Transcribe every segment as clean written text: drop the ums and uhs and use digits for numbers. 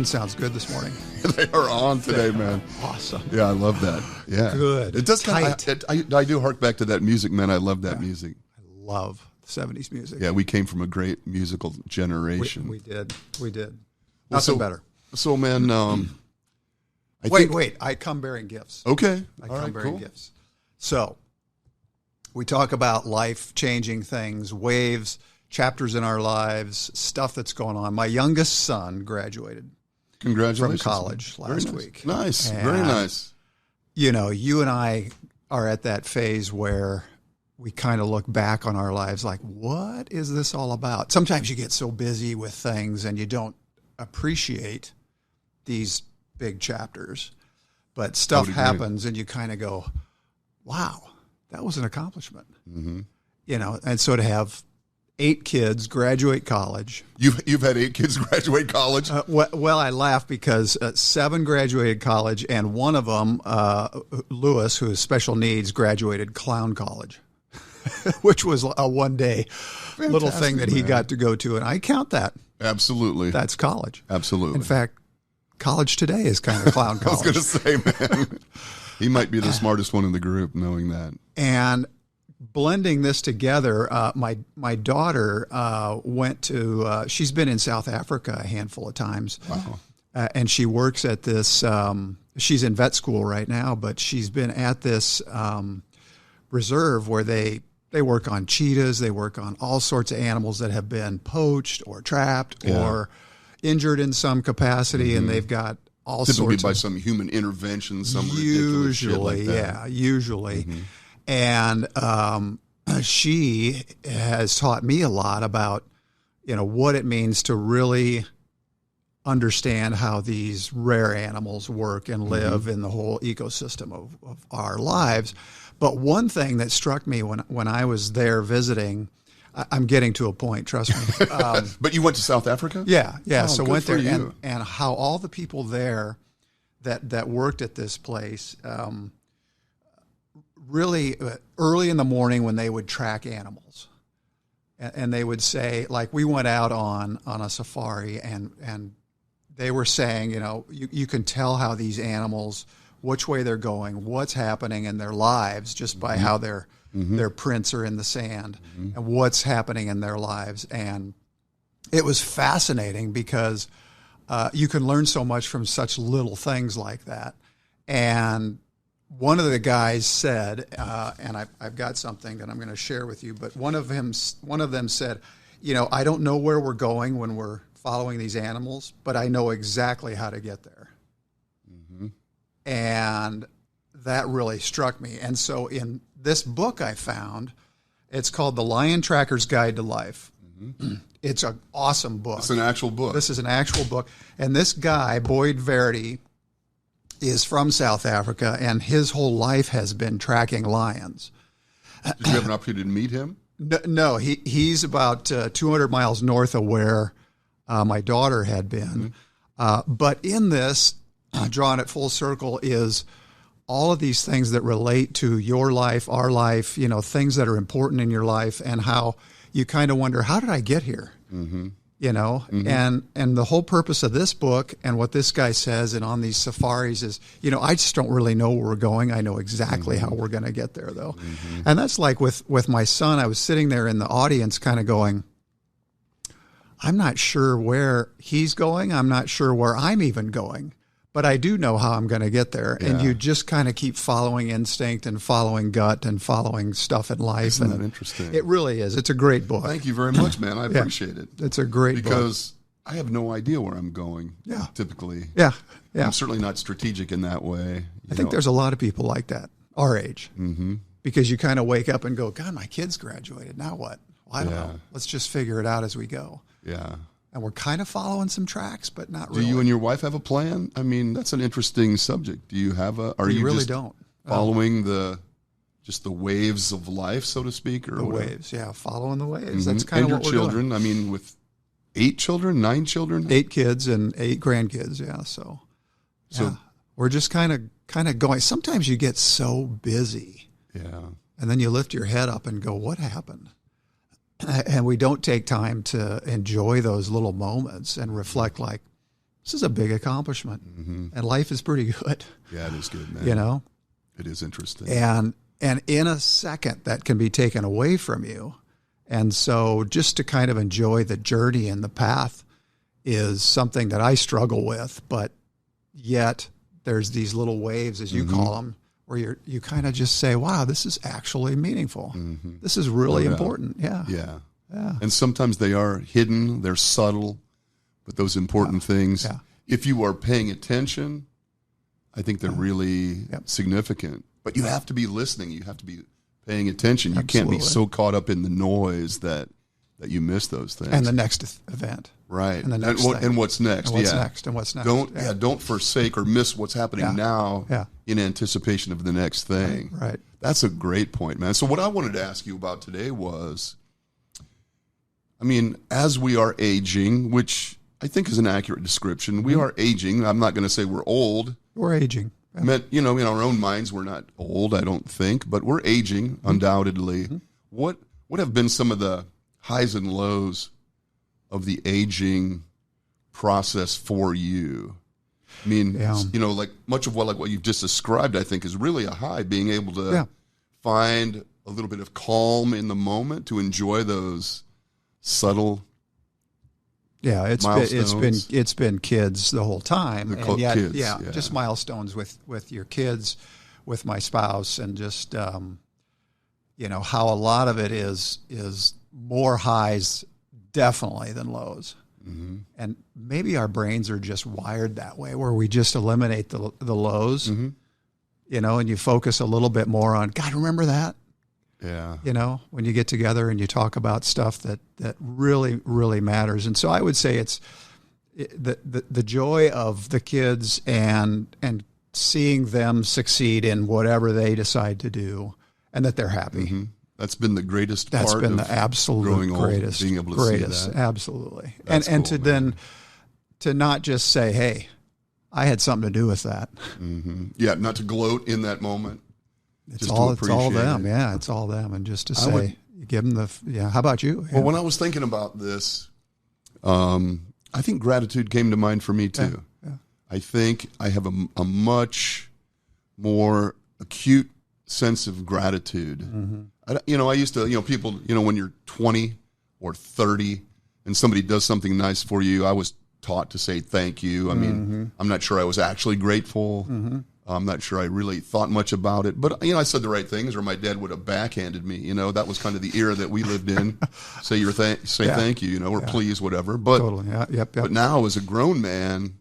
band sounds good this morning. They are on today, man. Awesome. Yeah, I love that. Yeah. Good. It does kind of, I do hark back to that music, man. I love that music. I love 70s music. Yeah, we came from a great musical generation. We did. Nothing so, better. So, man, Wait. I come bearing gifts. Okay. I come bearing gifts. So, we talk about life-changing things, waves, chapters in our lives, stuff that's going on. My youngest son graduated. Congratulations. From college last week. Nice. And, very nice. You know, you and I are at that phase where we kind of look back on our lives like, what is this all about? Sometimes you get so busy with things and you don't appreciate these big chapters. But stuff happens and you kind of go, wow, that was an accomplishment. Mm-hmm. You know, and so to have 8 kids graduate college. You've had 8 kids graduate college? Well, I laugh because 7 graduated college, and one of them, Lewis, who has special needs, graduated clown college, which was a one-day little thing that he got to go to, and I count that. Absolutely. That's college. Absolutely. In fact, college today is kind of clown college. I was going to say, man, he might be the smartest one in the group knowing that. And blending this together, my daughter went to, she's been in South Africa a handful of times. Wow. And she works at this, she's in vet school right now, but she's been at this reserve where they work on cheetahs, they work on all sorts of animals that have been poached or trapped or injured in some capacity, and they've got all typically sorts by of, some human intervention, some ridiculous shit like that. Usually. And she has taught me a lot about, you know, what it means to really understand how these rare animals work and live in the whole ecosystem of our lives. But one thing that struck me when I was there visiting, I'm getting to a point, trust me. But you went to South Africa? Yeah. Oh, so good went for there you. and how all the people there that worked at this place, really early in the morning when they would track animals, and they would say, like, we went out on a safari and they were saying, you know, you can tell how these animals, which way they're going, what's happening in their lives just by how their prints are in the sand and what's happening in their lives. And it was fascinating because you can learn so much from such little things like that. And one of the guys said, and I've got something that I'm going to share with you, but one of them said, you know, I don't know where we're going when we're following these animals, but I know exactly how to get there. And that really struck me. And so in this book I found, it's called The Lion Tracker's Guide to Life. It's an awesome book. It's an actual book. This is an actual book. And this guy, Boyd Verity, is from South Africa, and his whole life has been tracking lions. Did you have an opportunity to meet him? No, he's about 200 miles north of where my daughter had been. But in this, drawing it full circle, is all of these things that relate to your life, our life, you know, things that are important in your life, and how you kind of wonder, how did I get here? You know, and the whole purpose of this book and what this guy says and on these safaris is, you know, I just don't really know where we're going. I know exactly how we're going to get there, though. And that's like with my son. I was sitting there in the audience kind of going, I'm not sure where he's going. I'm not sure where I'm even going. But I do know how I'm going to get there. Yeah. And you just kind of keep following instinct and following gut and following stuff in life. Isn't that interesting? It really is. It's a great book. Thank you very much, man. I appreciate it. It's a great book. Because I have no idea where I'm going, typically. Yeah. I'm certainly not strategic in that way. I think there's a lot of people like that, our age. Because you kind of wake up and go, God, my kid's graduated. Now what? Well, I don't know. Let's just figure it out as we go. Yeah. And we're kind of following some tracks, but not really. Do you and your wife have a plan? I mean, that's an interesting subject. Do you have a? Are you really just don't following the waves of life, so to speak, or the whatever? Waves? Yeah, following the waves. That's kind of what we're children. doing. I mean, with 8 children, 9 children, 8 kids and 8 grandkids. Yeah, so we're just kind of going. Sometimes you get so busy, and then you lift your head up and go, "What happened?" And we don't take time to enjoy those little moments and reflect like, this is a big accomplishment, and life is pretty good. Yeah, it is good, man. You know, it is interesting. And in a second, that can be taken away from you. And so just to kind of enjoy the journey and the path is something that I struggle with, but yet there's these little waves, as you call them, where you kind of just say, wow, this is actually meaningful. This is really important. Yeah. Yeah. And sometimes they are hidden, they're subtle, but those important things, if you are paying attention, I think they're really significant. But you have to be listening. You have to be paying attention. You can't be so caught up in the noise that you miss those things. And the next event. Right. And the next thing. And what's next. And what's next. And what's next. Don't forsake or miss what's happening now in anticipation of the next thing. Right. That's a great point, man. So what I wanted to ask you about today was, I mean, as we are aging, which I think is an accurate description, we are aging. I'm not going to say we're old. We're aging. You know, in our own minds, we're not old, I don't think, but we're aging, undoubtedly. What have been some of the highs and lows of the aging process for you? I mean, you know, like much of what you've just described, I think, is really a high, being able to find a little bit of calm in the moment to enjoy those subtle it's been kids the whole time, and yet kids, just milestones with your kids, with my spouse, and just you know how a lot of it is more highs definitely than lows, and maybe our brains are just wired that way, where we just eliminate the lows, you know, and you focus a little bit more on God. Remember that. Yeah. You know, when you get together and you talk about stuff that really, really matters. And so I would say it's the joy of the kids and seeing them succeed in whatever they decide to do and that they're happy. That's been the greatest That's part been of the absolute growing greatest, old, being able to see that. Absolutely. That's and cool, to then to not just say, hey, I had something to do with that. Yeah, not to gloat in that moment. It's all them. Yeah, it's all them. And just to say, you give them how about you? Well, when I was thinking about this, I think gratitude came to mind for me too. Yeah. I think I have a much more acute sense of gratitude. I used to, people, when you're 20 or 30 and somebody does something nice for you, I was taught to say thank you. I mean, I'm not sure I was actually grateful. I'm not sure I really thought much about it, but I said the right things, or my dad would have backhanded me. That was kind of the era that we lived in. Say thank you, or please, whatever. But totally, yep. But now, as a grown man,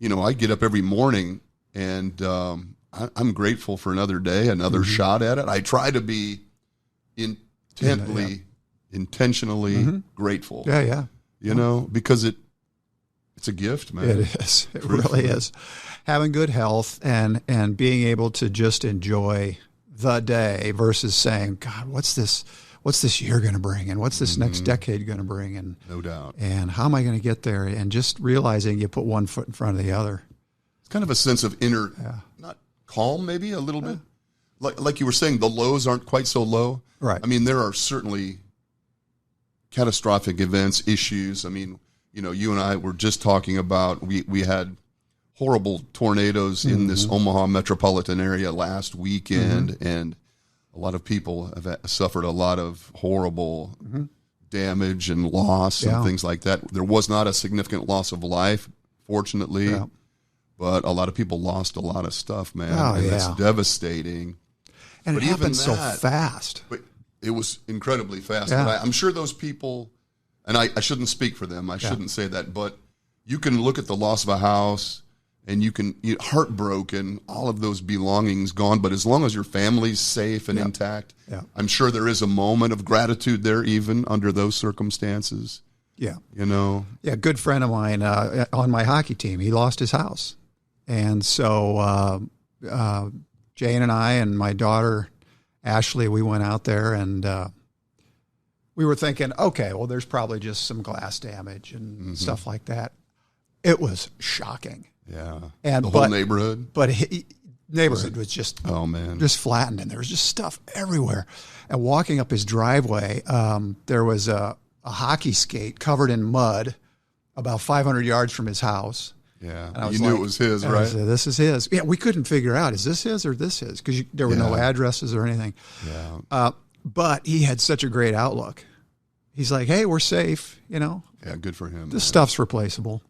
I get up every morning and I'm grateful for another day, another shot at it. I try to be intentionally grateful. Yeah. Because it's a gift, man. It is. It really is. Having good health and being able to just enjoy the day versus saying, God, what's this year going to bring? And what's this next decade going to bring? And no doubt. And how am I going to get there? And just realizing you put one foot in front of the other. It's kind of a sense of inner, not calm, maybe a little bit. Like you were saying, the lows aren't quite so low. Right. I mean, there are certainly catastrophic events, issues. I mean, you and I were just talking about, we had horrible tornadoes in this Omaha metropolitan area last weekend, and a lot of people have suffered a lot of horrible damage and loss and things like that. There was not a significant loss of life, fortunately, but a lot of people lost a lot of stuff, man. It's devastating. And it happened so fast. But it was incredibly fast. But I'm sure those people, and I shouldn't speak for them, I shouldn't say that, but you can look at the loss of a house, and you're heartbroken, all of those belongings gone. But as long as your family's safe and intact, I'm sure there is a moment of gratitude there, even under those circumstances. Yeah. Yeah, a good friend of mine on my hockey team, he lost his house. And so Jane and I and my daughter, Ashley, we went out there and we were thinking, okay, well, there's probably just some glass damage and stuff like that. It was shocking. Yeah, and the whole neighborhood. But neighborhood was just just flattened, and there was just stuff everywhere. And walking up his driveway, there was a hockey skate covered in mud, about 500 yards from his house. Yeah. And I was You knew it was his, and I right? said, this is his. Yeah, we couldn't figure out, is this his or this his? Because there were no addresses or anything. Yeah. But he had such a great outlook. He's like, hey, we're safe, you know. Yeah, good for him. This stuff's replaceable.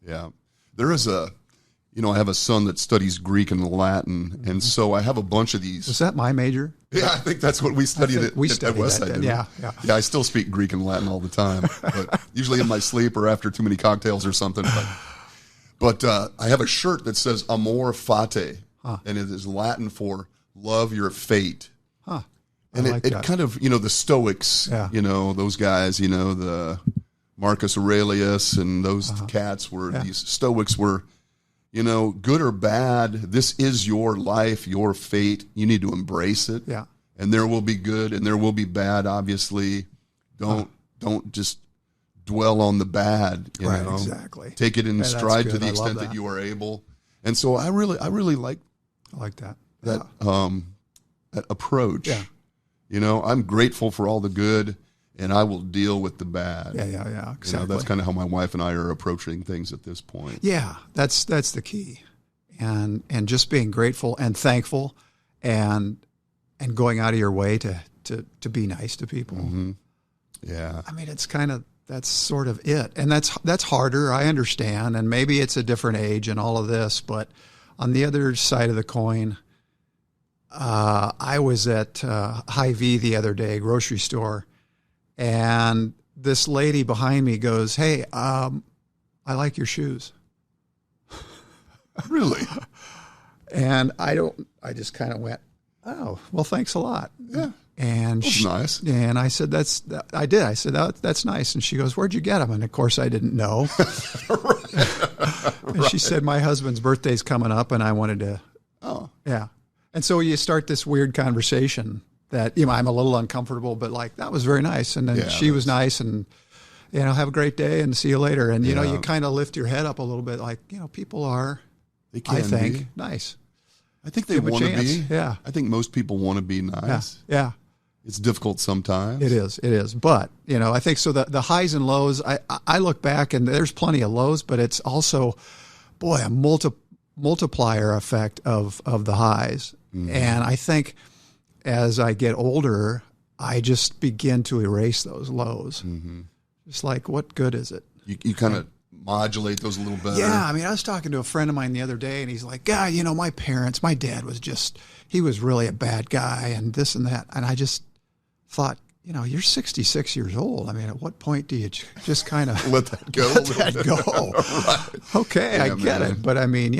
Yeah. There is I have a son that studies Greek and Latin, and so I have a bunch of these. Was that my major? Yeah, I think that's what we studied at Westside. Yeah. Yeah, I still speak Greek and Latin all the time, but usually in my sleep or after too many cocktails or something. But I have a shirt that says Amor Fati, and it is Latin for love your fate. Huh. And it kind of, the Stoics, those guys, the Marcus Aurelius and those cats these Stoics were, good or bad, this is your life, your fate. You need to embrace it. Yeah. And there will be good and there will be bad, obviously. Don't just dwell on the bad, you know. Exactly. Take it in stride to the extent that you are able. And so I really like that approach. Yeah. I'm grateful for all the good, and I will deal with the bad. Yeah, exactly. That's kind of how my wife and I are approaching things at this point. Yeah, that's the key, and just being grateful and thankful, and going out of your way to be nice to people. Mm-hmm. Yeah, I mean, that's sort of it, and that's harder. I understand, and maybe it's a different age and all of this, but on the other side of the coin. I was at Hy-Vee the other day, grocery store, and this lady behind me goes, hey, I like your shoes. Really? And I just kind of went, oh, well, thanks a lot. Yeah. And that's nice. And I said, I did. I said, that's nice. And she goes, where'd you get them? And of course I didn't know. And she said, my husband's birthday's coming up and I wanted to, yeah. And so you start this weird conversation that, I'm a little uncomfortable, but like, that was very nice. And then she was nice and, have a great day and see you later. And, you kind of lift your head up a little bit like, people are, I think, nice. I think they want to be. Yeah. I think most people want to be nice. Yeah. It's difficult sometimes. It is. But, I think so the highs and lows, I look back and there's plenty of lows, but it's also, boy, a multiplier effect of the highs. Mm-hmm. And I think as I get older, I just begin to erase those lows. Mm-hmm. It's like, what good is it? You kind of modulate those a little better. Yeah. I mean, I was talking to a friend of mine the other day and he's like, my dad was he was really a bad guy and this and that. And I just thought, you're 66 years old. I mean, at what point do you just kind of let that go? Right. Okay, I get it. But I mean,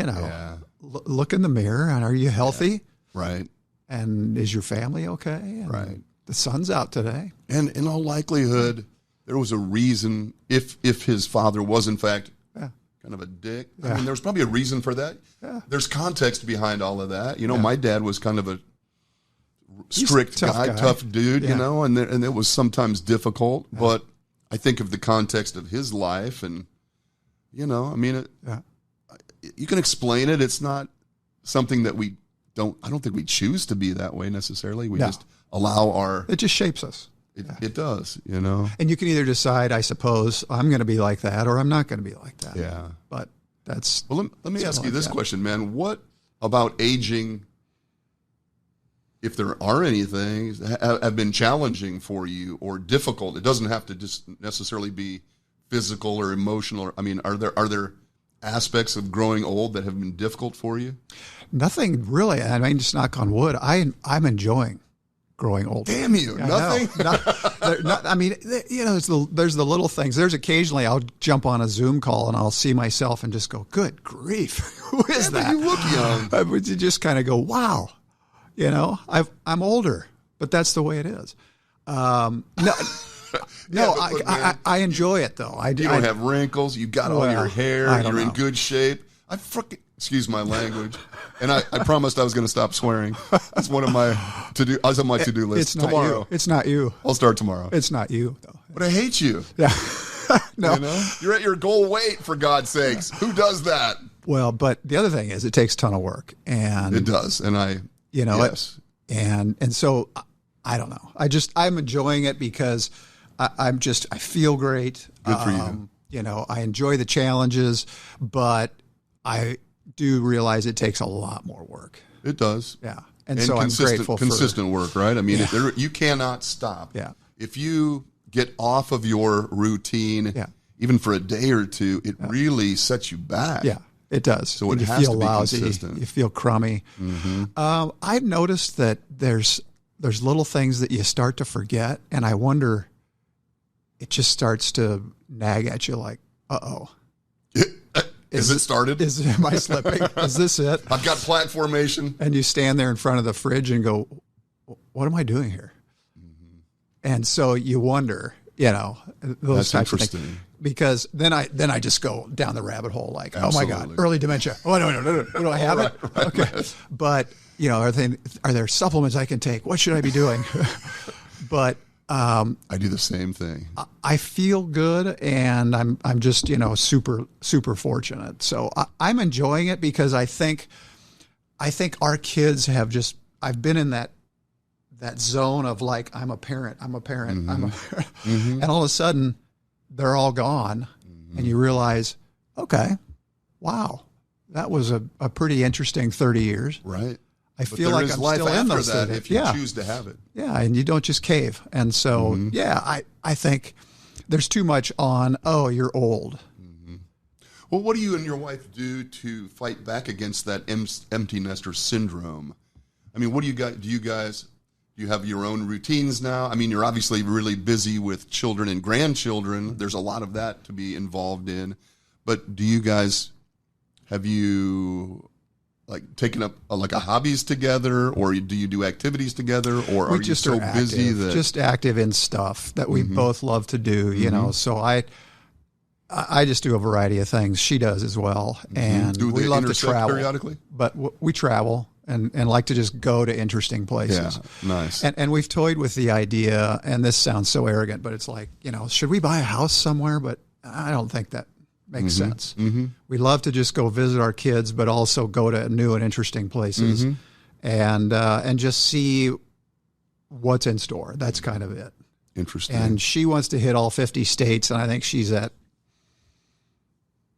look in the mirror and are you healthy? Yeah. Right. And is your family okay? And right. The sun's out today. And in all likelihood, there was a reason if his father was in fact kind of a dick. I mean, there's probably a reason for that. Yeah. There's context behind all of that. My dad was kind of a strict guy, tough dude, and it was sometimes difficult. Yeah. But I think of the context of his life, and you can explain it. It's not something that I don't think we choose to be that way necessarily. We just allow it just shapes us. It does, And you can either decide, I suppose, I'm going to be like that or I'm not going to be like that. Yeah. But that's... Well, let me ask you this question, man. What about aging, if there are any things that have been challenging for you or difficult? It doesn't have to just necessarily be physical or emotional. Are there aspects of growing old that have been difficult for you? Nothing really. I mean, just knock on wood. I'm enjoying growing older. Damn you! Nothing. There's the little things. There's occasionally I'll jump on a Zoom call and I'll see myself and just go, "Good grief, who is that?" But you look young. But you just kind of go, "Wow," I'm older, but that's the way it is. I enjoy it though. You don't have wrinkles. You got all your hair. You're in good shape. Excuse my language. And I promised I was going to stop swearing. It's one of my to-do. I was on my to-do list tomorrow. It's not you. I'll start tomorrow. It's not you, though. But I hate you. Yeah. No. You're at your goal weight, for God's sakes. Who does that? Well, but the other thing is it takes a ton of work. And it does. And yes. And so I don't know. I'm enjoying it because I feel great. Good for you. I enjoy the challenges, but I do realize it takes a lot more work. It does. Yeah. And so I'm grateful for consistent work, right? I mean, you cannot stop. Yeah. If you get off of your routine, even for a day or two, it really sets you back. Yeah, it does. So it you has feel to be lousy. consistent. You feel crummy. I've noticed that there's little things that you start to forget, and I wonder, it just starts to nag at you like, uh-oh. Is it started? Am I slipping? Is this it? I've got platformation. And you stand there in front of the fridge and go, what am I doing here? And so you wonder, those That's types of interesting. things. Because then I just go down the rabbit hole like, Absolutely. oh my God, early dementia. Oh, no. Do I have it? Right, okay. But, are there supplements I can take? What should I be doing? But I do the same thing. I feel good, and I'm just super super fortunate. So I'm enjoying it because I think our kids have just. I've been in that zone of like I'm a parent, and all of a sudden they're all gone, and you realize, okay, wow, that was a pretty interesting 30 years. Right. I feel like I'm still in those that 30. if you choose to have it. Yeah, and you don't just cave. And so, I think there's too much on, oh, you're old. Well, what do you and your wife do to fight back against that empty nester syndrome? I mean, what do you guys, do you have your own routines now? I mean, you're obviously really busy with children and grandchildren. There's a lot of that to be involved in. But do you guys, have you like taken up like a hobbies together, or do you do activities together, or are you so busy that just active in stuff that we both love to do, so I just do a variety of things. She does as well. And we love to travel periodically, but we travel and like to just go to interesting places. Yeah, nice. And we've toyed with the idea, and this sounds so arrogant, but it's like, should we buy a house somewhere? But I don't think that makes sense. We love to just go visit our kids, but also go to new and interesting places and just see what's in store. That's kind of it. Interesting. And she wants to hit all 50 states, and I think she's at,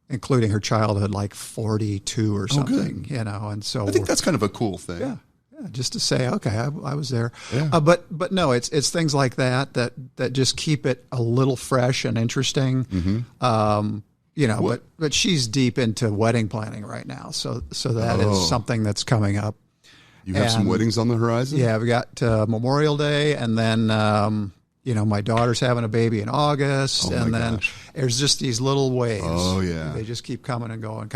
including her childhood, like 42 or something, and so I think that's kind of a cool thing. Yeah, just to say, okay, I was there. Yeah. But no, it's things like that just keep it a little fresh and interesting. But she's deep into wedding planning right now, so that is something that's coming up. You have some weddings on the horizon? Yeah, we got Memorial Day, and then my daughter's having a baby in August, and then there's just these little waves. Oh yeah, they just keep coming and going,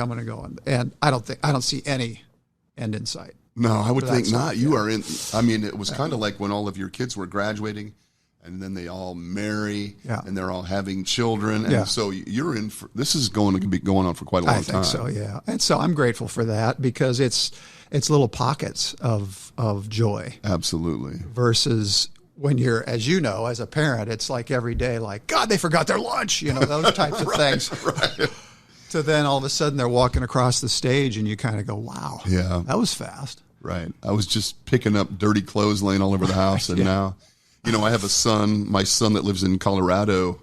and I don't see any end in sight. No, I would think not. You are in. I mean, it was kind of like when all of your kids were graduating, and then they all marry, and they're all having children, and so you're in. This is going to be going on for quite a long time. I think so, yeah. And so I'm grateful for that because it's little pockets of joy. Absolutely. Versus when you're, as you know, as a parent, it's like every day, like, God, they forgot their lunch, those types of things. Right. So then all of a sudden they're walking across the stage and you kind of go, wow, that was fast. Right. I was just picking up dirty clothes laying all over the house. And now, I have a son, my son that lives in Colorado,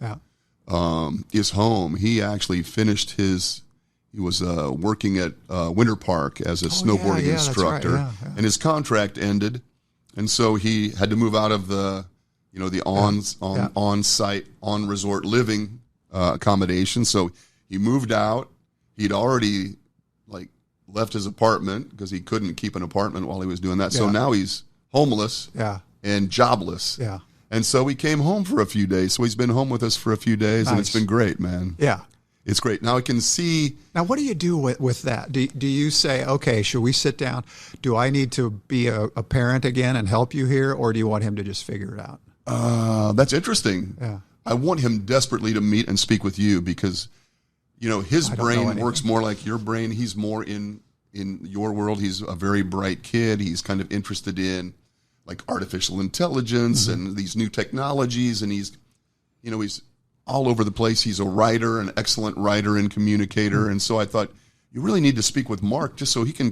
is home. He actually finished he was working at Winter Park as a snowboarding instructor, right. And his contract ended. And so he had to move out of the on-site, on-resort living accommodation. So he moved out. He'd already left his apartment because he couldn't keep an apartment while he was doing that. So now he's homeless and jobless. Yeah. And so he came home for a few days. So he's been home with us for a few days, and it's been great, man. Yeah. It's great. Now I can see. Now, what do you do with that? Do you say, okay, should we sit down? Do I need to be a parent again and help you here, or do you want him to just figure it out? That's interesting. Yeah. I want him desperately to meet and speak with you because, his brain works more like your brain. He's more in your world. He's a very bright kid. He's kind of interested in artificial intelligence and these new technologies, and he's all over the place. He's a writer, an excellent writer and communicator. And so I thought, you really need to speak with Mark just so he can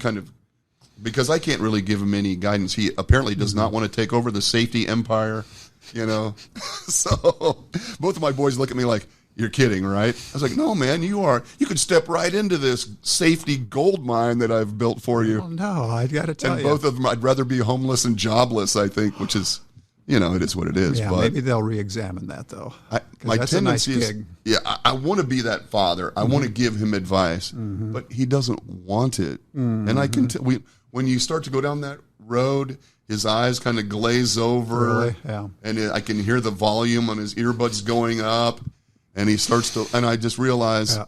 because I can't really give him any guidance. He apparently does not want to take over the safety empire, So both of my boys look at me like, You're kidding, right? I was like, no, man, you could step right into this safety gold mine that I've built for you. Well, no, I got to tell and you. both of them, I'd rather be homeless and jobless, I think, which is, it is what it is. Yeah, but maybe they'll re-examine that, though. My that's tendency a nice is, gig. I want to be that father. I want to give him advice, but he doesn't want it. And I can when you start to go down that road, his eyes kind of glaze over. Really? Yeah. And I can hear the volume on his earbuds going up. And he starts to, and I just realize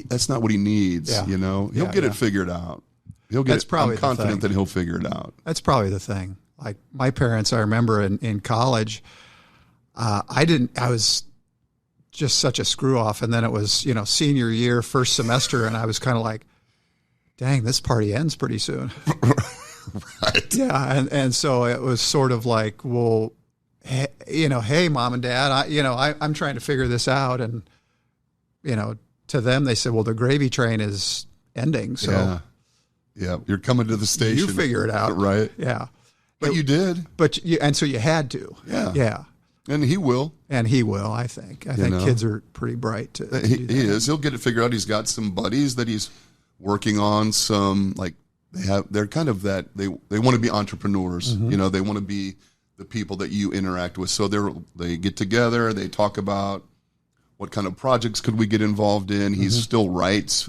that's not what he needs. Yeah. He'll get it figured out. He'll get. I'm confident that he'll figure it out. That's probably the thing. Like my parents, I remember in college, I was just such a screw off, and then it was senior year, first semester, and I was kind of like, dang, this party ends pretty soon. Right. Yeah, and so it was sort of like, well, hey, mom and dad, I'm trying to figure this out. And, to them, they said, well, the gravy train is ending. So yeah. You're coming to the station. You figure it out. Right. Yeah. But you did. And so you had to. Yeah. Yeah. And he will. And he will, I think. I think kids are pretty bright. He is. He'll get it figured out. He's got some buddies that he's working on some, they're kind of that, they want to be entrepreneurs. Mm-hmm. They want to be the people that you interact with. So they get together, they talk about what kind of projects could we get involved in. He still writes.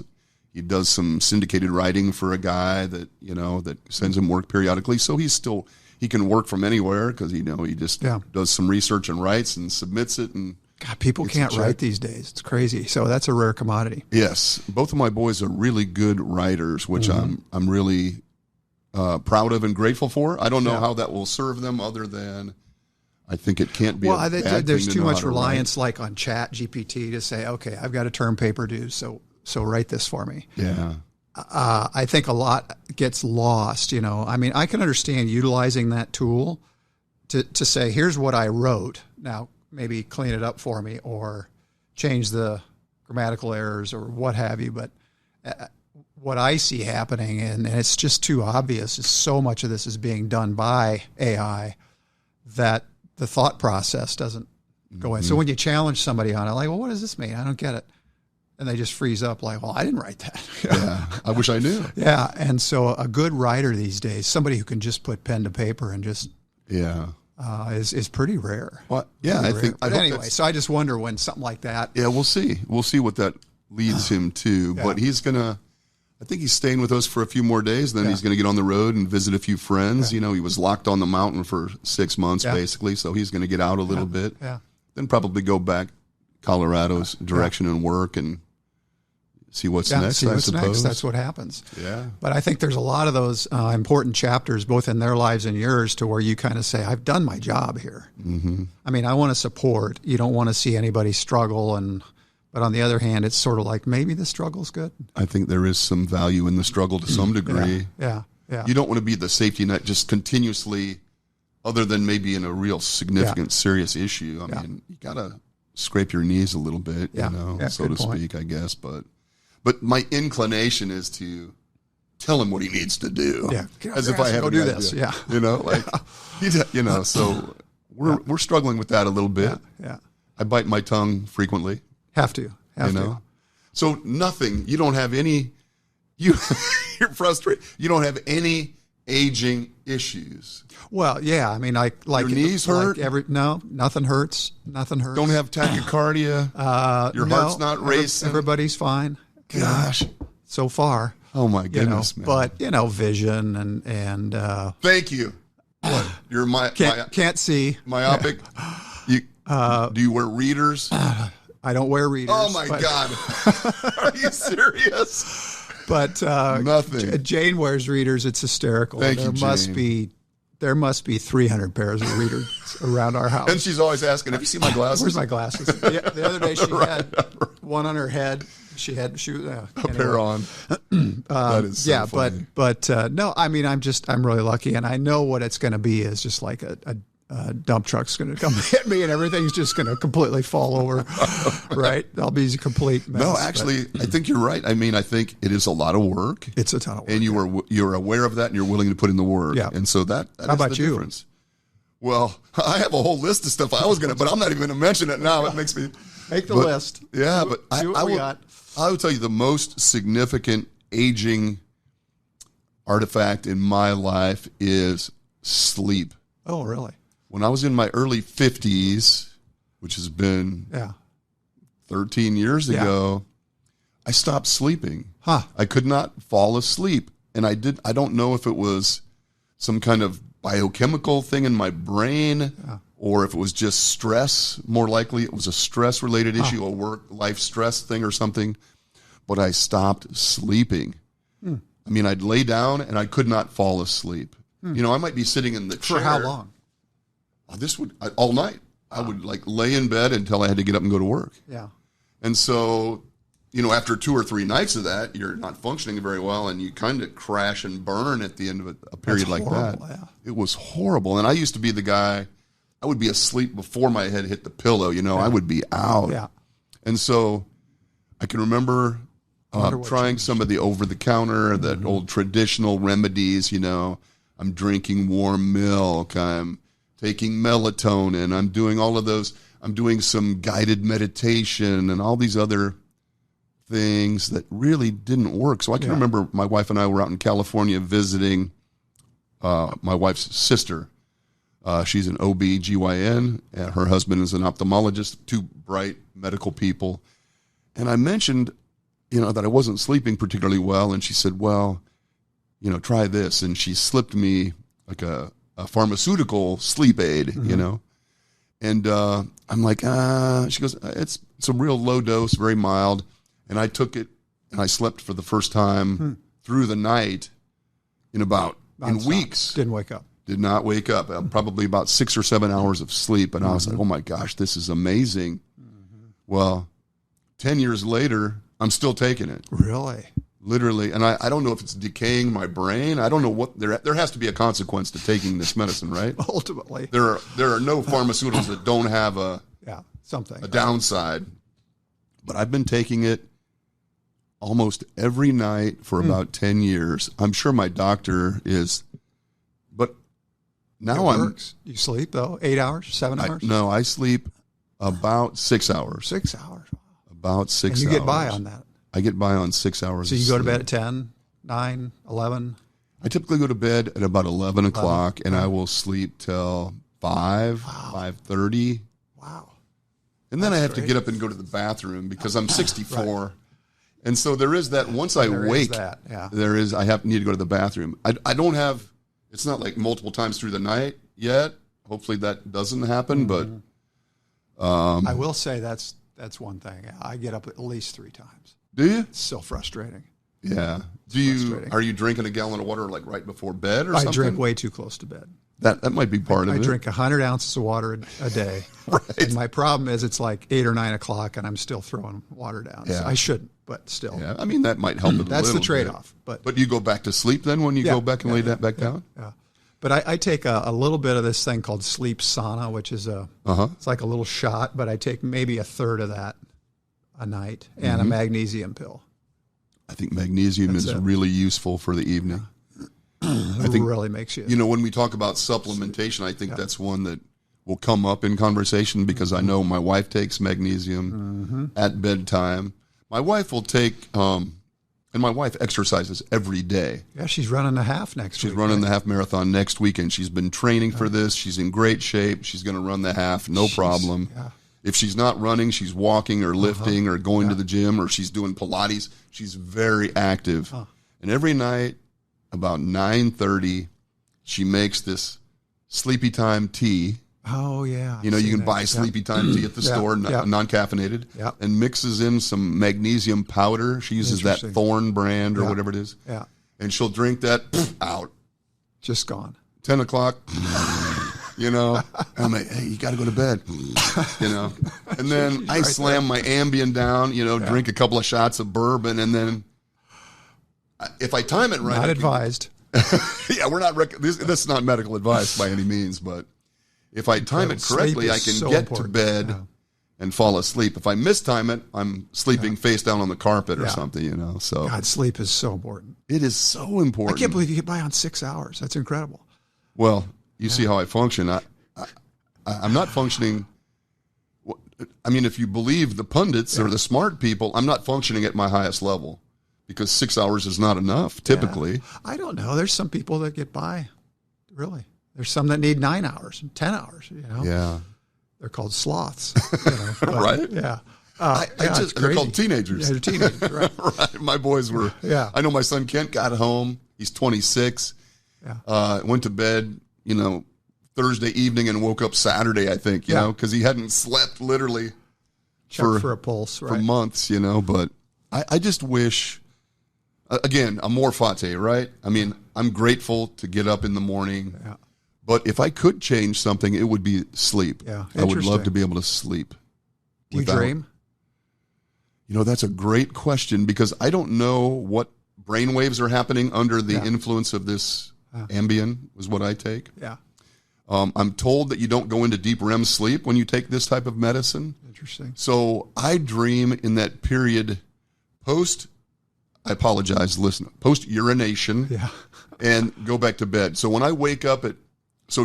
He does some syndicated writing for a guy that, that sends him work periodically. So he can work from anywhere because, he just does some research and writes and submits it. And God, people can't write these days. It's crazy. So that's a rare commodity. Yes. Both of my boys are really good writers, which I'm really proud of and grateful for. I don't know how that will serve them other than I think it can't be there's too much reliance on Chat GPT to say, okay, I've got a term paper due, so write this for me. Yeah. I think a lot gets lost, I mean, I can understand utilizing that tool to say, here's what I wrote. Now, maybe clean it up for me or change the grammatical errors or what have you, but what I see happening, and it's just too obvious, is so much of this is being done by AI that the thought process doesn't go in. So when you challenge somebody on it, like, well, what does this mean? I don't get it. And they just freeze up like, well, I didn't write that. Yeah, I wish I knew. Yeah, and so a good writer these days, somebody who can just put pen to paper and just is pretty rare. Well, yeah, pretty I think. But anyway, so I just wonder when something like that. Yeah, we'll see. We'll see what that leads him to. Yeah. But I think he's staying with us for a few more days. Then he's going to get on the road and visit a few friends. Yeah. He was locked on the mountain for 6 months, basically. So he's going to get out a little bit. Yeah. Then probably go back Colorado's direction and work and see what's next, I suppose. Next. That's what happens. Yeah. But I think there's a lot of those important chapters, both in their lives and yours, to where you kind of say, I've done my job here. Mm-hmm. I mean, I want to support. You don't want to see anybody struggle. But on the other hand, it's sort of like maybe the struggle's good. I think there is some value in the struggle to some degree. Yeah. You don't want to be the safety net just continuously, other than maybe in a real significant, serious issue. I mean, you got to scrape your knees a little bit, so to speak, I guess. But my inclination is to tell him what he needs to do. Yeah. As if I have go do this. Yeah. So we're struggling with that a little bit. Yeah. I bite my tongue frequently. Have to. So nothing. You don't have any. You're frustrated. You don't have any aging issues. Well, yeah. I mean, like your knees hurt. No, nothing hurts. Nothing hurts. Don't have tachycardia. Your heart's not racing. Everybody's fine. Gosh, so far. Oh my goodness, man. But vision and. Thank you. What? You're can't see. Myopic. Do you wear readers? I don't wear readers. Oh my God! Are you serious? But nothing. Jane wears readers. It's hysterical. Thank you, Jane. There must be 300 pairs of readers around our house. And she's always asking, "Have you seen my glasses? Where's my glasses?" The other day she had one on her head. She had a pair on. That is so funny. but no. I mean, I'm really lucky, and I know what it's going to be is just like a dump truck's going to come hit me and everything's just going to completely fall over, right? I'll be a complete mess. No, actually, I think you're right. I mean, I think it is a lot of work. It's a ton of work. And you're aware of that and you're willing to put in the work. Yeah. And so that How about the you? difference. Well, I have a whole list of stuff I was going to, but I'm not even going to mention it now. It makes me, Make the list. Yeah, but See what we got. I would tell you the most significant aging artifact in my life is sleep. Oh, really? When I was in my early 50s, which has been 13 years ago, I stopped sleeping. Huh. I could not fall asleep. And I don't know if it was some kind of biochemical thing in my brain or if it was just stress. More likely it was a stress-related issue, a work-life stress thing or something. But I stopped sleeping. I mean, I'd lay down and I could not fall asleep. You know, I might be sitting in the chair. For how long? All night. I would like lay in bed until I had to get up and go to work. Yeah. And so, you know, after 2 or 3 nights of that, you're not functioning very well and you kind of crash and burn at the end of a period like that. Yeah. It was horrible. And I used to be the guy, I would be asleep before my head hit the pillow, you know, I would be out. Yeah. And so I can remember trying some of the over-the-counter, that old traditional remedies, you know. I'm drinking warm milk, I'm taking melatonin, I'm doing all of those. I'm doing some guided meditation and all these other things that really didn't work. So I can remember my wife and I were out in California visiting my wife's sister. She's an OB-GYN, and her husband is an ophthalmologist, 2 bright medical people. And I mentioned, you know, that I wasn't sleeping particularly well, and she said, well, you know, try this. And she slipped me like a pharmaceutical sleep aid, you know. And I'm like, she goes, it's a real low dose, very mild. And I took it, and I slept for the first time through the night in weeks. Didn't wake up. Did not wake up. Probably about 6 or 7 hours of sleep. And I was like, oh my gosh, this is amazing. Well, 10 years later, I'm still taking it. Really? Literally. And I don't know if it's decaying my brain. I don't know what, there has to be a consequence to taking this medicine, right? Ultimately. There are no pharmaceuticals that don't have a downside. But I've been taking it almost every night for about 10 years. I'm sure my doctor is, but now it works. You sleep though? 8 hours, 7 hours? No, I sleep about 6 hours. 6 hours. About 6 hours. And you get by on that. I get by on 6 hours. So you go to bed at 10, 9, 11? I typically go to bed at about 11 o'clock, and I will sleep till 5, 5:30. Wow. And then I have to get up and go to the bathroom because I'm 64. Right. And so there is that once I wake, I need to go to the bathroom. I don't have, it's not like multiple times through the night yet. Hopefully that doesn't happen, but. I will say that's one thing. I get up at least 3 times. Do you? It's so frustrating. Yeah. Are you drinking a gallon of water like right before bed or something? I drink way too close to bed. That might be part of it. I drink 100 ounces of water a day. Right. And my problem is it's like 8 or 9 o'clock and I'm still throwing water down. Yeah. So I shouldn't, but still. Yeah. I mean, that might help it a little bit. That's the trade-off. But you go back to sleep then when you go back and lay that back down? Yeah. But I take a little bit of this thing called sleep sauna, which is it's like a little shot, but I take maybe a third of that a night and a magnesium pill. I think magnesium is really useful for the evening. I think it really makes you. You know, when we talk about supplementation, I think that's one that will come up in conversation because I know my wife takes magnesium at bedtime. My wife will take, and my wife exercises every day. Yeah, she's running a half next week. She's running the half marathon next weekend. She's been training for this. She's in great shape. She's going to run the half, no problem. Yeah. If she's not running, she's walking or lifting or going to the gym or she's doing Pilates. She's very active. And every night about 9:30, she makes this sleepy time tea. Oh, yeah. You know, you can buy sleepy time tea at the store, non-caffeinated, and mixes in some magnesium powder. She uses that Thorn brand or whatever it is. Yeah. And she'll drink that out. Just gone. 10 o'clock. You know, I'm like, hey, you got to go to bed, you know. And then I slam my Ambien down, you know, drink a couple of shots of bourbon, and then if I time it right. Not advised. Yeah, we're not, this is not medical advice by any means, but if I time it correctly, I can get to bed and fall asleep. If I mistime it, I'm sleeping face down on the carpet or something, you know. So God, sleep is so important. It is so important. I can't believe you get by on 6 hours. That's incredible. Well, you see how I function. I'm not functioning. I mean, if you believe the pundits or the smart people, I'm not functioning at my highest level because 6 hours is not enough typically. Yeah. I don't know. There's some people that get by, really. There's some that need 9 hours and 10 hours, you know. Yeah. They're called sloths. You know, but, right? Yeah. They're called teenagers. Yeah, they're teenagers, right? Right. My boys were, I know my son Kent got home. He's 26. Yeah. Went to bed, you know, Thursday evening and woke up Saturday, I think, you know, because he hadn't slept literally for a pulse, right? For months, you know. But I just wish, again, amor fati, right? I mean, I'm grateful to get up in the morning. Yeah. But if I could change something, it would be sleep. Yeah. I would love to be able to sleep. Do you dream? You know, that's a great question because I don't know what brain waves are happening under the influence of this Ambien, is what I take. Yeah. I'm told that you don't go into deep REM sleep when you take this type of medicine. Interesting. So I dream in that period post urination and go back to bed. So when I wake up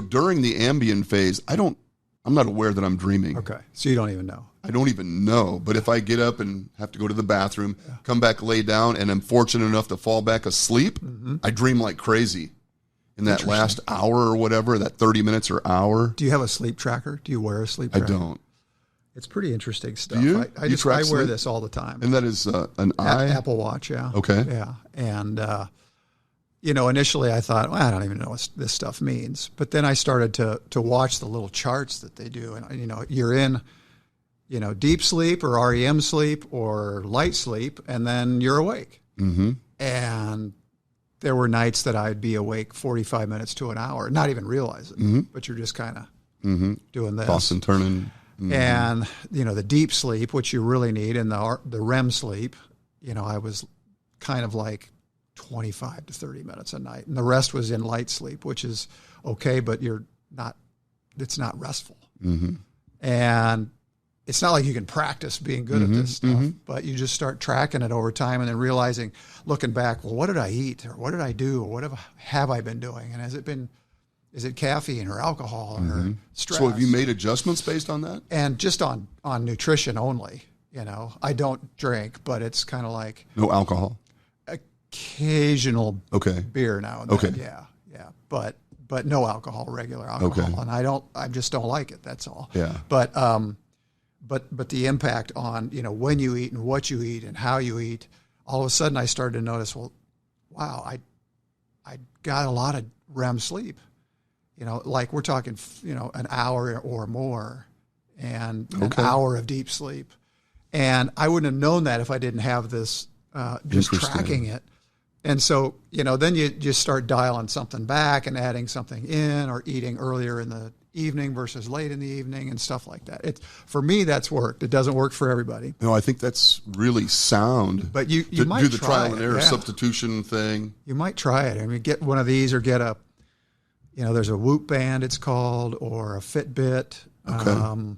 during the Ambien phase, I'm not aware that I'm dreaming. Okay. So you don't even know. I don't even know. But if I get up and have to go to the bathroom, come back, lay down, and I'm fortunate enough to fall back asleep, I dream like crazy. In that last hour or whatever, that 30 minutes or hour. Do you have a sleep tracker? Do you wear a sleep tracker? I don't. It's pretty interesting stuff. Do you? I wear this all the time. And that is an Apple Watch, yeah. Okay. Yeah. And, you know, initially I thought, well, I don't even know what this stuff means. But then I started to watch the little charts that they do. And, you know, you're in, you know, deep sleep or REM sleep or light sleep, and then you're awake. Mm-hmm. And there were nights that I'd be awake 45 minutes to an hour, not even realize it, but you're just kind of doing this. Tossing, turning. Mm-hmm. And, you know, the deep sleep, which you really need, and the REM sleep, you know, I was kind of like 25 to 30 minutes a night. And the rest was in light sleep, which is okay, but it's not restful. Mm-hmm. And it's not like you can practice being good at this stuff, but you just start tracking it over time and then realizing, looking back, well, what did I eat or what did I do or what have I been doing? And is it caffeine or alcohol or stress? So have you made adjustments based on that? And just on nutrition only, you know. I don't drink, but it's kind of like no alcohol. Occasional beer now and then. Okay. Yeah. But no alcohol, regular alcohol. Okay. And I just don't like it, that's all. Yeah. But the impact on, you know, when you eat and what you eat and how you eat, all of a sudden I started to notice, well, wow, I got a lot of REM sleep. You know, like we're talking, you know, an hour or more and an hour of deep sleep. And I wouldn't have known that if I didn't have this, just tracking it. And so, you know, then you just start dialing something back and adding something in or eating earlier in the evening versus late in the evening and stuff like that. For me, that's worked. It doesn't work for everybody. No, I think that's really sound. But you might do the try trial and error substitution thing. You might try it. I mean, get one of these or get there's a Whoop band, it's called, or a Fitbit. Okay.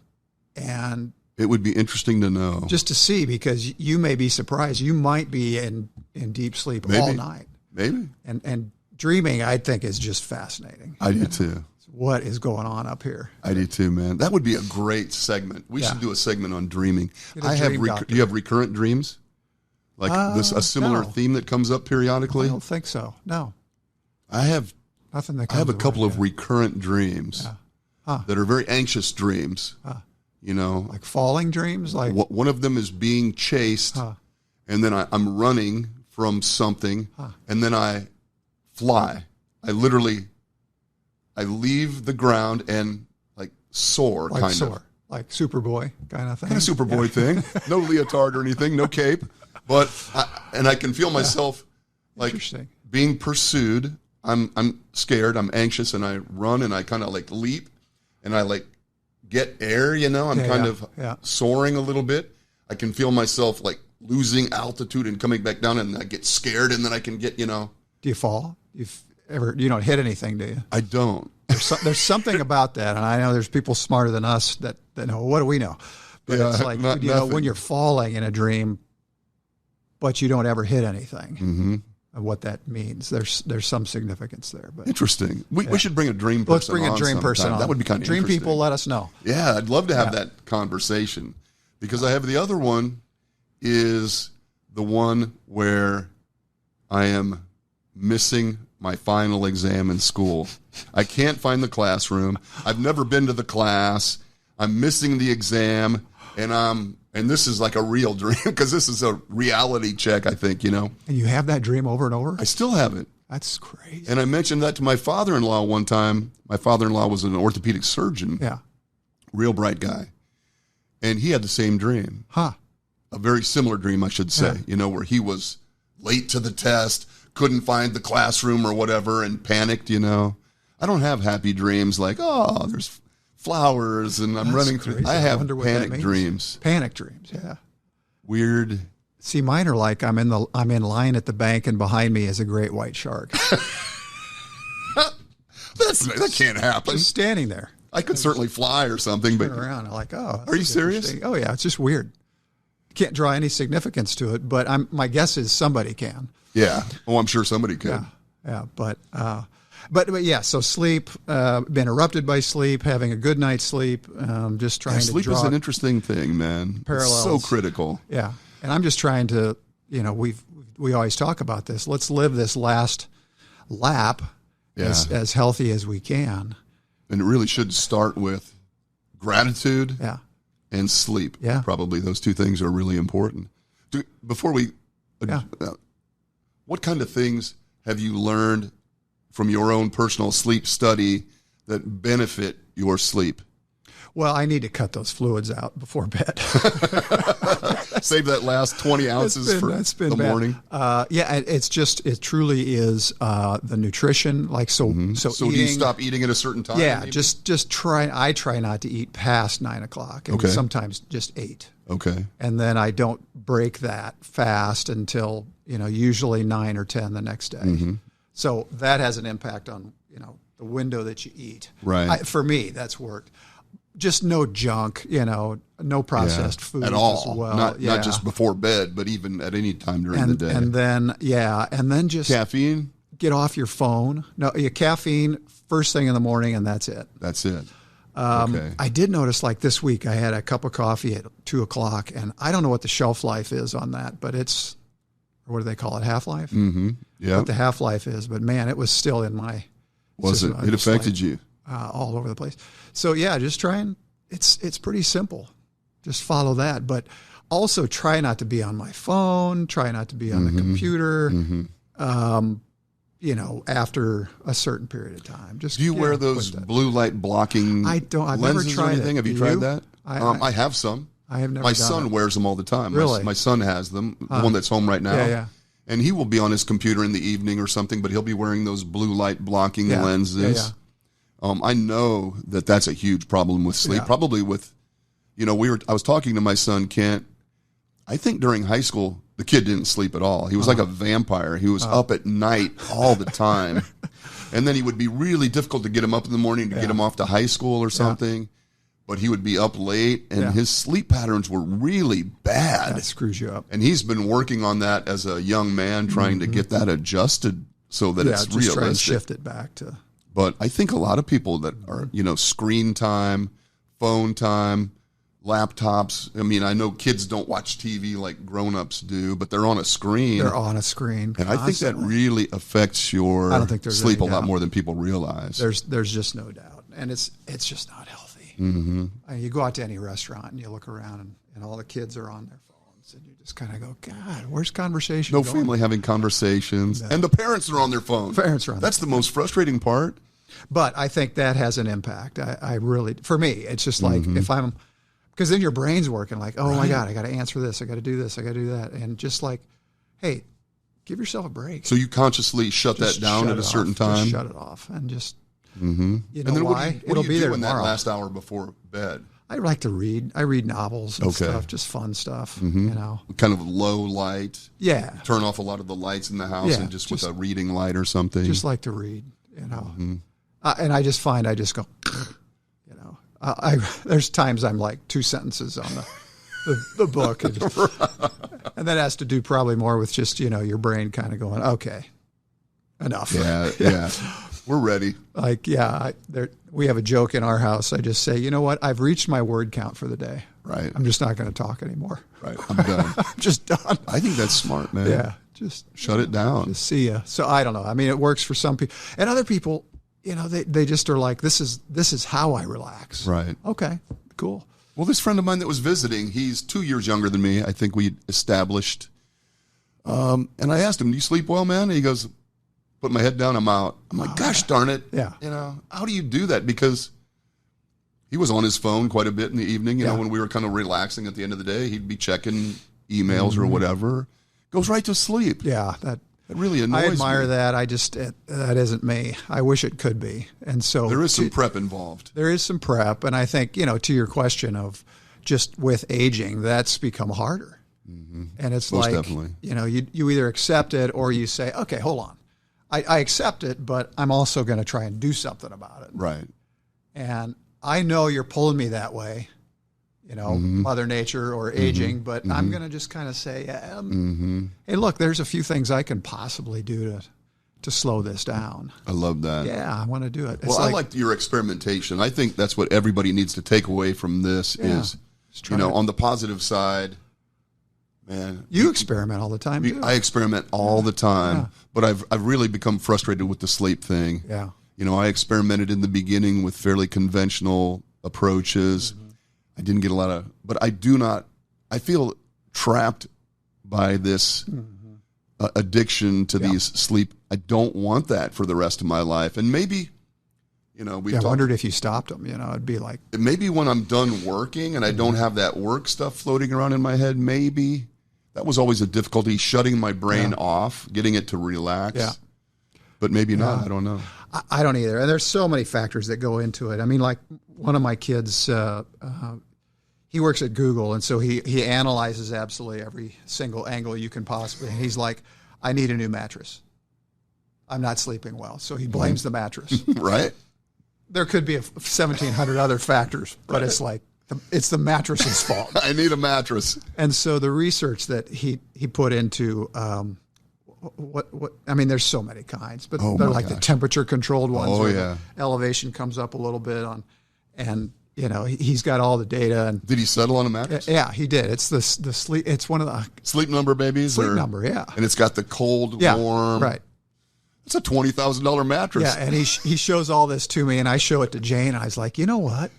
And it would be interesting to know. Just to see, because you may be surprised. You might be in deep sleep all night. Maybe. And dreaming, I think, is just fascinating. I do too. What is going on up here? I do too, man. That would be a great segment. We should do a segment on dreaming. Do you have recurrent dreams? Like a similar theme that comes up periodically? I don't think so. No. I have nothing that comes I have a couple of recurrent dreams that are very anxious dreams. You know, like falling dreams. Like one of them is being chased, and then I'm running from something, and then I fly. I leave the ground and like soar, like kind soar. of. Like Superboy kind of thing. Kind of Superboy thing. No leotard or anything, no cape. But I can feel myself like being pursued. I'm scared, I'm anxious, and I run and I kind of like leap and I like get air, you know. I'm kind of soaring a little bit. I can feel myself like losing altitude and coming back down, and I get scared, and then I can get, you know. Do you fall? You don't hit anything, do you? I don't. There's something about that, and I know there's people smarter than us that know. What do we know? But it's like, you know, when you're falling in a dream, but you don't ever hit anything. Mm-hmm. what that means. There's some significance there. But interesting. We should bring a dream person. Let's bring a dream person on. That would be kind of dream interesting. people. Let us know. Yeah, I'd love to have that conversation, because I have the other one is the one where I am missing my final exam in school. I can't find the classroom. I've never been to the class. I'm missing the exam, and this is like a real dream, because this is a reality check, I think, And you have that dream over and over? I still have it. That's crazy. And I mentioned that to my father-in-law one time. My father-in-law was an orthopedic surgeon. Yeah. Real bright guy. And he had the same dream. Huh. A very similar dream, I should say, where he was late to the test, couldn't find the classroom or whatever, and panicked, I don't have happy dreams like, oh, there's flowers and I'm running crazy. through. I have wonder what panic that means. dreams. Panic dreams, yeah. Weird. See, mine are like I'm in line at the bank, and behind me is a great white shark. That can't happen. Just standing there. I could certainly fly or something, but around. I'm like, oh. Are you serious? Oh yeah, it's just weird. Can't draw any significance to it, but my guess is somebody can. Yeah. Oh, I'm sure somebody could. Yeah. But yeah. So sleep, been interrupted by sleep, having a good night's sleep, just trying to sleep draw is an interesting thing, man. parallels. It's so critical. Yeah, and I'm just trying to, we always talk about this. Let's live this last lap as healthy as we can. And it really should start with gratitude. Yeah. And sleep. Yeah. Probably those two things are really important. Before we, what kind of things have you learned from your own personal sleep study that benefit your sleep? Well, I need to cut those fluids out before bed. Save that last 20 ounces for the morning. It truly is the nutrition. Like so eating, do you stop eating at a certain time? Yeah, just try. I try not to eat past 9 o'clock, and sometimes just 8. Okay. And then I don't break that fast until usually 9 or 10 the next day. Mm-hmm. So that has an impact on the window that you eat. Right. For me, that's worked. Just no junk, no processed food at all. As well. Not just before bed, but even at any time during the day. And then just caffeine. Get off your phone. No, caffeine first thing in the morning, and that's it. That's it. I did notice, like this week, I had a cup of coffee at 2 o'clock, and I don't know what the shelf life is on that, but it's, what do they call it, half-life? Mm-hmm. Yeah. What the half-life is, but man, it was still in my system. It affected you? All over the place. So yeah, just try and it's pretty simple. Just follow that, but also try not to be on my phone. Try not to be on the computer. After a certain period of time. Just do you wear those blue light blocking? I don't. I've lenses never tried or anything. Have you tried that? I have some. I have never. My son wears them all the time. Really? My son has them. The one that's home right now. Yeah. And he will be on his computer in the evening or something, but he'll be wearing those blue light blocking lenses. I know that that's a huge problem with sleep. Probably with, I was talking to my son, Kent. I think during high school, the kid didn't sleep at all. He was like a vampire. He was up at night all the time. And then he would be really difficult to get him up in the morning to get him off to high school or something. But he would be up late, and his sleep patterns were really bad. That screws you up. And he's been working on that as a young man, trying to get that adjusted so that it's realistic. Try and shift it back to. But I think a lot of people that are, screen time, phone time, laptops. I mean, I know kids don't watch TV like grown-ups do, but they're on a screen. They're on a screen constantly. And I think that really affects your sleep a lot more than people realize. There's just no doubt. And it's just not healthy. Mm-hmm. You go out to any restaurant and you look around and all the kids are on their phones and you just kind of go, God, where's conversation No going? family having conversations. No. And the parents are on their phone. That's the most frustrating part. But I think that has an impact. I really, for me, it's just like if I'm, because then your brain's working like, oh my God, I got to answer this. I got to do this. I got to do that. And just like, hey, give yourself a break. So you consciously shut that down at a certain time? Just shut it off and just, you know and then why? What do you do in that last hour before bed? I like to read. I read novels and stuff, just fun stuff, Kind of low light. Yeah. Turn off a lot of the lights in the house and just with a reading light or something. Just like to read, and I just find I just go, there's times I'm like 2 sentences on the book, and And that has to do probably more with just, your brain kind of going, okay, enough. Yeah. We're ready. Like, we have a joke in our house. I just say, you know what? I've reached my word count for the day. Right. I'm just not going to talk anymore. Right. I'm done. I'm just done. I think that's smart, man. Yeah. Just shut it down. Just see ya. So I don't know. I mean, it works for some people, and other people, they just are like, this is how I relax. Right. Okay. Cool. Well, this friend of mine that was visiting, he's 2 years younger than me. I think we established. And I asked him, "Do you sleep well, man?" And he goes, "Put my head down, I'm out." I'm like, "Gosh darn it!" Yeah. How do you do that? Because he was on his phone quite a bit in the evening. You know, when we were kind of relaxing at the end of the day, he'd be checking emails or whatever. Goes right to sleep. Yeah, that really annoys me. I admire that. I just that isn't me. I wish it could be. And so there is some prep involved. There is some prep, and I think to your question of just with aging, that's become harder. Mm-hmm. And it's most like definitely. You either accept it or you say, okay, hold on, I accept it, but I'm also going to try and do something about it. Right. And I know you're pulling me that way. Mother Nature or aging, but I'm going to just kind of say, hey, look, there's a few things I can possibly do to slow this down. I love that. Yeah, I want to do it. Well, I like your experimentation. I think that's what everybody needs to take away from this is, on the positive side, man. You experiment all the time, too. I experiment all the time, but I've really become frustrated with the sleep thing. Yeah. I experimented in the beginning with fairly conventional approaches. I didn't get a lot of, but I feel trapped by this addiction to these sleep. I don't want that for the rest of my life. And maybe, I wondered if you stopped them, it'd be like. Maybe when I'm done working and I don't have that work stuff floating around in my head, maybe that was always a difficulty, shutting my brain off, getting it to relax. Yeah. But maybe not. I don't know. I don't either. And there's so many factors that go into it. I mean, like one of my kids, he works at Google, and so he analyzes absolutely every single angle you can possibly. And he's like, I need a new mattress. I'm not sleeping well. So he blames the mattress. Right. There could be 1,700 other factors, but it's like, it's the mattress's fault. I need a mattress. And so the research that he put into I mean, there's so many kinds, but they're like the temperature controlled ones where the elevation comes up a little bit and he's got all the data. And did he settle on a mattress? Yeah, he did. It's the sleep. It's one of the Sleep Number babies. Sleep Number, yeah. And it's got the cold, warm. Right. It's a $20,000 mattress. Yeah, and he shows all this to me, and I show it to Jane. And I was like, you know what?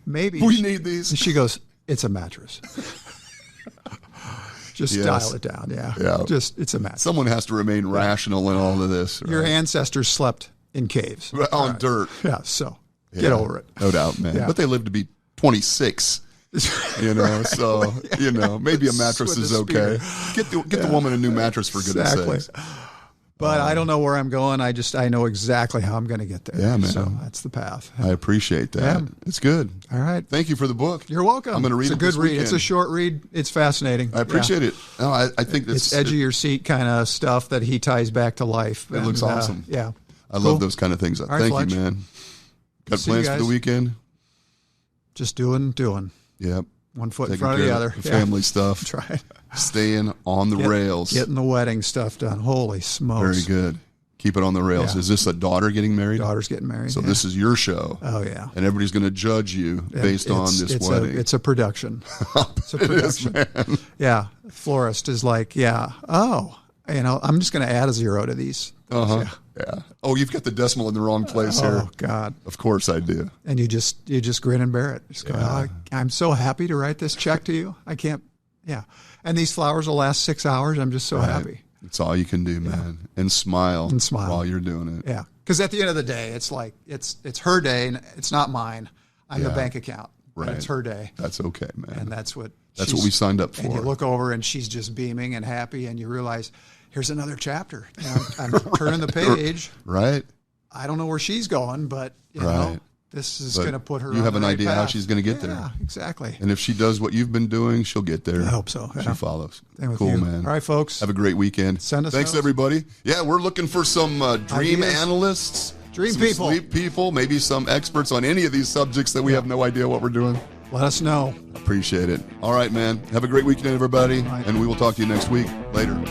Maybe we need these. And she goes, it's a mattress. Just dial it down. Yeah. Just, it's a mattress. Someone has to remain rational in all of this. Right? Your ancestors slept in caves. On dirt. Yeah. So get over it. No doubt, man. Yeah. But they lived to be 26. So, maybe a mattress is okay. Get the woman a new mattress for goodness sakes. But I don't know where I'm going. I know exactly how I'm going to get there. Yeah, man. So that's the path. I appreciate that. Yeah. It's good. All right. Thank you for the book. You're welcome. I'm going to read it. It's a good read. Weekend. It's a short read. It's fascinating. I appreciate it. No, I think it's edge of your seat kind of stuff that he ties back to life. It looks awesome. Yeah. I love those kind of things. Right, Thank Fletch. you, man. Got plans for the weekend? Just doing. Yep. One foot in front of the other. Family stuff. That's right. Staying on the rails. Getting the wedding stuff done. Holy smokes. Very good. Keep it on the rails. Yeah. Is this a daughter getting married? Daughter's getting married. So this is your show. Oh, yeah. And everybody's going to judge you based on this wedding. It's a production. It's a production. It is, man. Yeah. Florist is like, I'm just going to add a 0 to these. Uh-huh. Yeah. Oh, you've got the decimal in the wrong place here. Oh, God. Of course I do. And you just grin and bear it. Just go, I'm so happy to write this check to you. I can't. Yeah. And these flowers will last 6 hours. I'm just so happy. It's all you can do, man. And smile while you're doing it. Yeah. Because at the end of the day, it's like, it's her day, and it's not mine. I'm the bank account. Right. It's her day. That's okay, man. And that's what we signed up for. And you look over and she's just beaming and happy, and you realize, here's another chapter. I'm turning the page. Right. I don't know where she's going, but you know, this is going to put her. You have an idea path. how she's going to get there. Yeah, exactly. And if she does what you've been doing, she'll get there. I hope so. She follows. Cool, man. All right, folks. Have a great weekend. Send us. Thanks, everybody. Yeah, we're looking for some dream analysts, dream some people, sleep people, maybe some experts on any of these subjects that we have no idea what we're doing. Let us know. Appreciate it. All right, man. Have a great weekend, everybody. Right. And we will talk to you next week. Later.